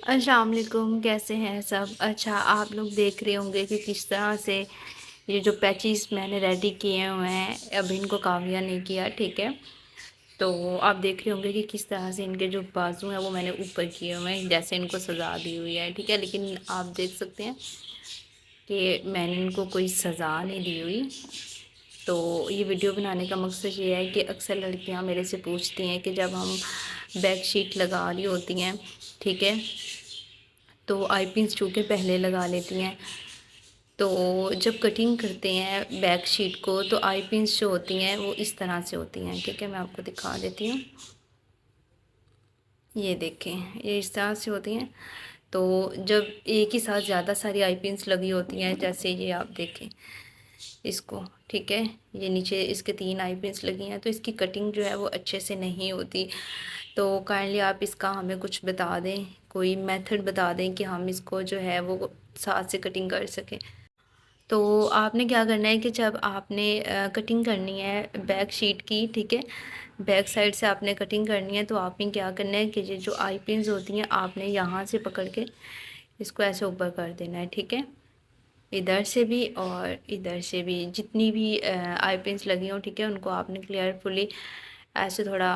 السلام علیکم، کیسے ہیں سب؟ اچھا، آپ لوگ دیکھ رہے ہوں گے کہ کس طرح سے یہ جو پیچز میں نے ریڈی کیے ہوئے ہیں، اب ان کو کاویہ نہیں کیا، ٹھیک ہے؟ تو آپ دیکھ رہے ہوں گے کہ کس طرح سے ان کے جو بازو ہیں وہ میں نے اوپر کیے ہوئے ہیں، جیسے ان کو سزا دی ہوئی ہے، ٹھیک ہے؟ لیکن آپ دیکھ سکتے ہیں کہ میں نے ان کو کوئی سزا نہیں دی ہوئی۔ تو یہ ویڈیو بنانے کا مقصد یہ ہے کہ اکثر لڑکیاں میرے سے پوچھتی ہیں کہ جب ہم بیک شیٹ لگا رہی ہوتی ہیں، ٹھیک ہے، تو آئی پنس چونکہ پہلے لگا لیتی ہیں، تو جب کٹنگ کرتے ہیں بیک شیٹ کو تو آئی پنس جو ہوتی ہیں وہ اس طرح سے ہوتی ہیں، ٹھیک ہے؟ میں آپ کو دکھا دیتی ہوں، یہ دیکھیں، یہ اس طرح سے ہوتی ہیں۔ تو جب ایک ہی ساتھ زیادہ ساری آئی پنس لگی ہوتی ہیں، جیسے یہ آپ دیکھیں اس کو، ٹھیک ہے، یہ نیچے اس کے 3 آئی پنس لگی ہیں، تو اس کی کٹنگ جو ہے وہ اچھے سے نہیں ہوتی۔ تو کائنڈلی آپ اس کا ہمیں کچھ بتا دیں، کوئی میتھڈ بتا دیں کہ ہم اس کو جو ہے وہ ساتھ سے کٹنگ کر سکیں۔ تو آپ نے کیا کرنا ہے کہ جب آپ نے کٹنگ کرنی ہے بیک شیٹ کی، ٹھیک ہے، بیک سائڈ سے آپ نے کٹنگ کرنی ہے، تو آپ نے کیا کرنا ہے کہ یہ جو آئی پنز ہوتی ہیں آپ نے یہاں سے پکڑ کے اس کو ایسے اوپر کر دینا ہے، ٹھیک ہے؟ ادھر سے بھی اور ادھر سے بھی جتنی بھی آئی پنس لگی ہوں، ٹھیک ہے، ان کو آپ نے کلیئرفلی ایسے تھوڑا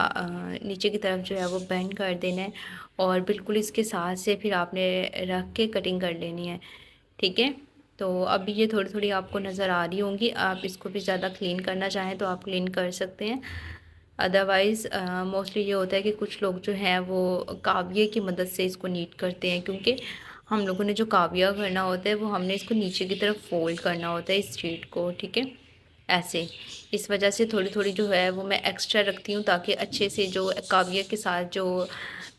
نیچے کی طرف جو ہے وہ بینڈ کر دینا ہے، اور بالکل اس کے ساتھ سے پھر آپ نے رکھ کے کٹنگ کر لینی ہے، ٹھیک ہے؟ تو ابھی یہ تھوڑی تھوڑی آپ کو نظر آ رہی ہوں گی، آپ اس کو بھی زیادہ کلین کرنا چاہیں تو آپ کلین کر سکتے ہیں، ادروائز موسٹلی یہ ہوتا ہے کہ کچھ لوگ جو ہیں وہ کاویے کی مدد سے اس کو نیٹ کرتے ہیں، کیونکہ ہم لوگوں نے جو کاویہ کرنا ہوتا ہے وہ ہم نے اس کو نیچے کی طرف فولڈ کرنا ہوتا ہے اس شیٹ کو، ٹھیک ہے، ایسے۔ اس وجہ سے تھوڑی تھوڑی جو ہے وہ میں ایکسٹرا رکھتی ہوں، تاکہ اچھے سے جو کاویہ کے ساتھ جو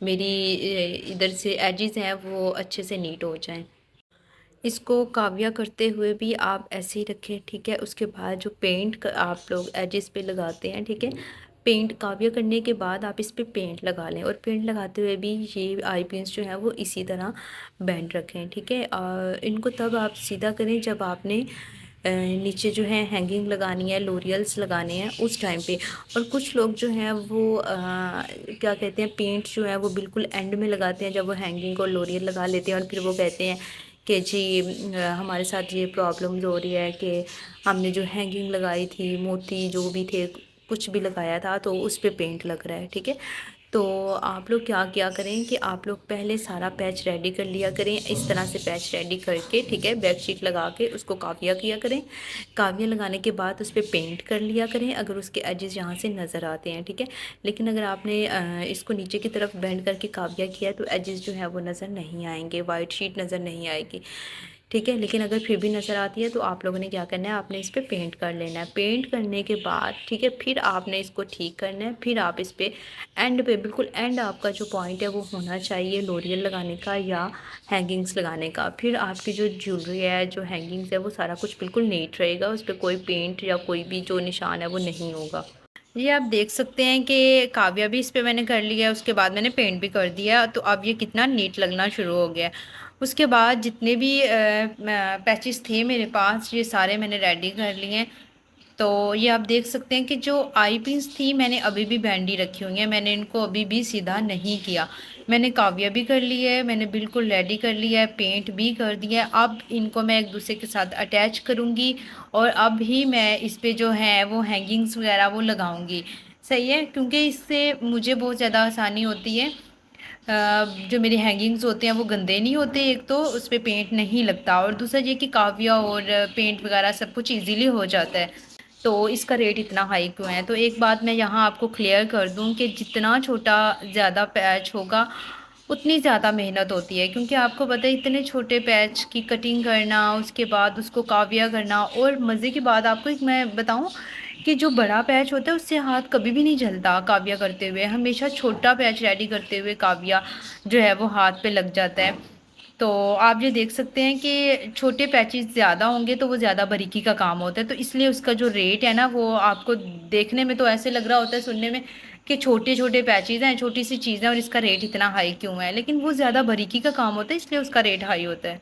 میری ادھر سے ایجز ہیں وہ اچھے سے نیٹ ہو جائیں۔ اس کو کاویہ کرتے ہوئے بھی آپ ایسے ہی رکھیں، ٹھیک ہے؟ اس کے بعد جو پینٹ آپ لوگ ایجز پہ لگاتے ہیں، ٹھیک ہے، پینٹ کاویہ کرنے کے بعد آپ اس پہ پینٹ لگا لیں، اور پینٹ لگاتے ہوئے بھی یہ آئی پنس جو ہیں وہ اسی طرح بینڈ رکھیں، ٹھیک ہے؟ ان کو تب آپ سیدھا کریں جب آپ نے نیچے جو ہے ہینگنگ لگانی ہے، لوریلس لگانے ہیں اس ٹائم پہ۔ اور کچھ لوگ جو ہیں وہ کیا کہتے ہیں، پینٹ جو ہے وہ بالکل اینڈ میں لگاتے ہیں، جب وہ ہینگنگ اور لوریل لگا لیتے ہیں، اور پھر وہ کہتے ہیں کہ جی ہمارے ساتھ یہ پرابلمز ہو رہی ہے کہ ہم نے جو ہینگنگ لگائی تھی، موتی جو بھی تھے، کچھ بھی لگایا تھا تو اس پہ پینٹ لگ رہا ہے، ٹھیک ہے؟ تو آپ لوگ کیا کریں کہ آپ لوگ پہلے سارا پیچ ریڈی کر لیا کریں، اس طرح سے پیچ ریڈی کر کے، ٹھیک ہے، بیک شیٹ لگا کے اس کو کاویہ کیا کریں، کاویہ لگانے کے بعد اس پہ پینٹ کر لیا کریں اگر اس کے ایجز یہاں سے نظر آتے ہیں، ٹھیک ہے؟ لیکن اگر آپ نے اس کو نیچے کی طرف بینڈ کر کے کاویہ کیا تو ایجز جو ہے وہ نظر نہیں آئیں گے، وائٹ شیٹ نظر نہیں آئے گی، ٹھیک ہے؟ لیکن اگر پھر بھی نظر آتی ہے تو آپ لوگوں نے کیا کرنا ہے، آپ نے اس پہ پینٹ کر لینا ہے، پینٹ کرنے کے بعد، ٹھیک ہے، پھر آپ نے اس کو ٹھیک کرنا ہے، پھر آپ اس پہ اینڈ پہ بالکل اینڈ آپ کا جو پوائنٹ ہے وہ ہونا چاہیے لوریل لگانے کا یا ہینگنگس لگانے کا، پھر آپ کی جو جیولری ہے، جو ہینگنگس ہے، وہ سارا کچھ بالکل نیٹ رہے گا، اس پہ کوئی پینٹ یا کوئی بھی جو نشان ہے وہ نہیں ہوگا۔ یہ آپ دیکھ سکتے ہیں کہ کاویہ بھی اس پہ میں نے کر لیا ہے، اس کے بعد میں نے پینٹ بھی کر دیا، تو اب یہ کتنا نیٹ لگنا شروع ہو گیا ہے۔ اس کے بعد جتنے بھی پیچز تھے میرے پاس، یہ سارے میں نے ریڈی کر لیے ہیں۔ تو یہ آپ دیکھ سکتے ہیں کہ جو آئی پنس تھی میں نے ابھی بھی بینڈی رکھی ہوئی ہیں، میں نے ان کو ابھی بھی سیدھا نہیں کیا، میں نے کاویہ بھی کر لی ہے، میں نے بالکل ریڈی کر لیا ہے، پینٹ بھی کر دیا ہے۔ اب ان کو میں ایک دوسرے کے ساتھ اٹیچ کروں گی، اور اب ہی میں اس پہ جو ہے وہ ہینگنگس وغیرہ وہ لگاؤں گی، صحیح ہے؟ کیونکہ اس سے مجھے بہت زیادہ آسانی ہوتی ہے، جو میری ہینگنگز ہوتے ہیں وہ گندے نہیں ہوتے، ایک تو اس پہ پینٹ نہیں لگتا، اور دوسرا یہ کہ کاویہ اور پینٹ وغیرہ سب کچھ ایزیلی ہو جاتا ہے۔ تو اس کا ریٹ اتنا ہائی کیوں ہے؟ تو ایک بات میں یہاں آپ کو کلیئر کر دوں کہ جتنا چھوٹا زیادہ پیچ ہوگا اتنی زیادہ محنت ہوتی ہے، کیونکہ آپ کو پتہ ہے اتنے چھوٹے پیچ کی کٹنگ کرنا، اس کے بعد اس کو کاویہ کرنا، اور مزے کی بات آپ کو ایک میں بتاؤں کہ جو بڑا پیچ ہوتا ہے اس سے ہاتھ کبھی بھی نہیں جلتا کاویہ کرتے ہوئے، ہمیشہ چھوٹا پیچ ریڈی کرتے ہوئے کاویہ جو ہے وہ ہاتھ پہ لگ جاتا ہے۔ تو آپ یہ دیکھ سکتے ہیں کہ چھوٹے پیچز زیادہ ہوں گے تو وہ زیادہ باریکی کا کام ہوتا ہے، تو اس لیے اس کا جو ریٹ ہے نا وہ آپ کو دیکھنے میں تو ایسے لگ رہا ہوتا ہے، سننے میں کہ چھوٹے چھوٹے پیچز ہیں، چھوٹی سی چیزیں، اور اس کا ریٹ اتنا ہائی کیوں ہے، لیکن وہ زیادہ باریکی کا کام ہوتا ہے اس لیے اس کا ریٹ ہائی ہوتا ہے۔